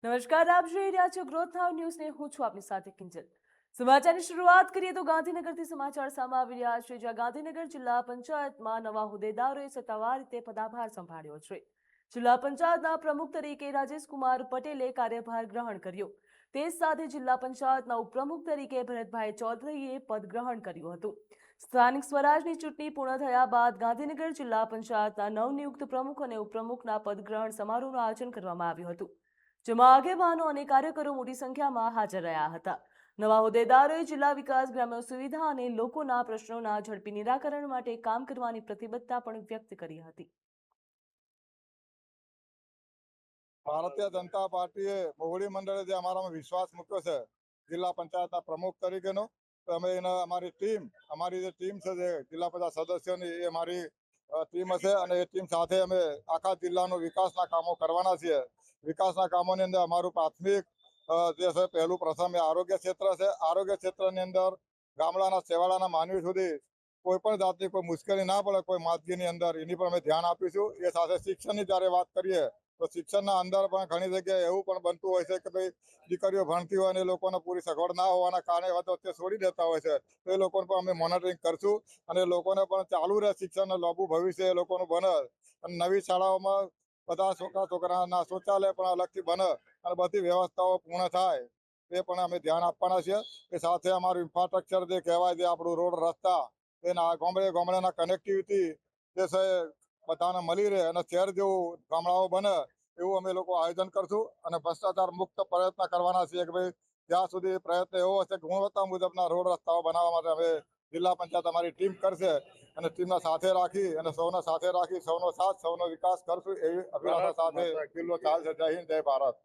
નમસ્કાર, આપ જોઈ રહ્યા છો ગ્રોથ નાઉ ન્યૂઝ ને હું છું આપની સાથે કિંજલ। સમાચારની શરૂઆત કરીએ તો ગાંધીનગરથી સમાચાર સામે આવી રહ્યા છે, જ્યાં ગાંધીનગર જિલ્લા પંચાયતમાં નવા હોદ્દેદારોએ સત્તાવાર રીતે પદભાર સંભાળ્યો છે। જિલ્લા પંચાયતના પ્રમુખ તરીકે રાજેશકુમાર પટેલે કાર્યભાર ગ્રહણ કર્યો। તે સાથે જિલ્લા પંચાયતના ઉપપ્રમુખ તરીકે ભરતભાઈ ચૌધરીએ પદ ગ્રહણ કર્યું હતું। સ્થાનિક સ્વરાજની ચૂંટણી પૂર્ણ થયા બાદ ગાંધીનગર જિલ્લા પંચાયતના નવનિયુક્ત પ્રમુખ અને ઉપપ્રમુખના પદ ગ્રહણ સમારોહનું આયોજન કરવામાં આવ્યું હતું, જેમાં આગેવાનો અને કાર્યકરો મોટી સંખ્યામાં હાજર રહ્યા હતા। નવા હોદ્દેદારોએ જિલ્લા વિકાસ, ગ્રામ્ય સુવિધા અને લોકોના પ્રશ્નોના ઝડપી નિરાકરણ માટે કામ કરવાની પ્રતિબદ્ધતા પણ વ્યક્ત કરી હતી। ભારતીય જનતા પાર્ટીએ મોવડી મંડળે જે અમારામાં વિશ્વાસ મૂક્યો છે જિલ્લા પંચાયતના પ્રમુખ તરીકેનો, તો અમે એને અમારી જે ટીમ છે જે જિલ્લા પંચાયત સદસ્યોની એ અમારી ટીમ હશે અને એ ટીમ સાથે અમે આખા જિલ્લાનો વિકાસના કામો કરવાના છીએ। વિકાસના કામોની અંદર અમારું પ્રાથમિક જે છે પહેલું પ્રથમ એ આરોગ્ય ક્ષેત્ર છે। આરોગ્ય ક્ષેત્રની અંદર ગામડાના છેવાડાના માનવી સુધી કોઈ પણ જાતની કોઈ મુશ્કેલી ના પડે કોઈ માદગીની અંદર, એની પણ અમે ધ્યાન આપીશું। એ સાથે શિક્ષણની જ્યારે વાત કરીએ તો શિક્ષણના અંદર પણ ઘણી જગ્યાએ એવું પણ બનતું હોય છે કે ભાઈ દીકરીઓ ભણતી હોય અને એ લોકોને પૂરી સગવડ ના હોવાના કારણે વચ્ચે છોડી દેતા હોય છે, તો એ લોકોને પણ અમે મોનિટરિંગ કરશું અને એ લોકોને પણ ચાલુ રહે શિક્ષણનું લાંબુ ભવિષ્ય એ લોકોનું બને। અને નવી શાળાઓમાં બધા છોકરાના શૌચાલય પણ અલગથી બને અને બધી વ્યવસ્થાઓ પૂર્ણ થાય એ પણ અમે ધ્યાન આપવાના છીએ। એ સાથે અમારું ઇન્ફ્રાસ્ટ્રક્ચર જે કહેવાય છે, આપણું રોડ રસ્તા એના ગામડાના કનેક્ટિવિટી જે છે બધાને મળી રહે અને શહેર જેવું ગામડાઓ બને એવું અમે લોકો આયોજન કરશું અને ભ્રષ્ટાચાર મુક્ત પ્રયત્ન કરવાના છીએ કે ભાઈ જ્યાં સુધી પ્રયત્ન એવો હશે કે ગુણવત્તા મુજબના રોડ રસ્તાઓ બનાવવા માટે અમે જિલ્લા પંચાયત અમારી ટીમ કરશે અને ટીમને સાથે રાખી અને સૌનો સાથ, સૌનો વિકાસ કરશું એવી અભિલાષા સાથે જિલ્લો ચાલશે। જય હિન્દ, જય ભારત।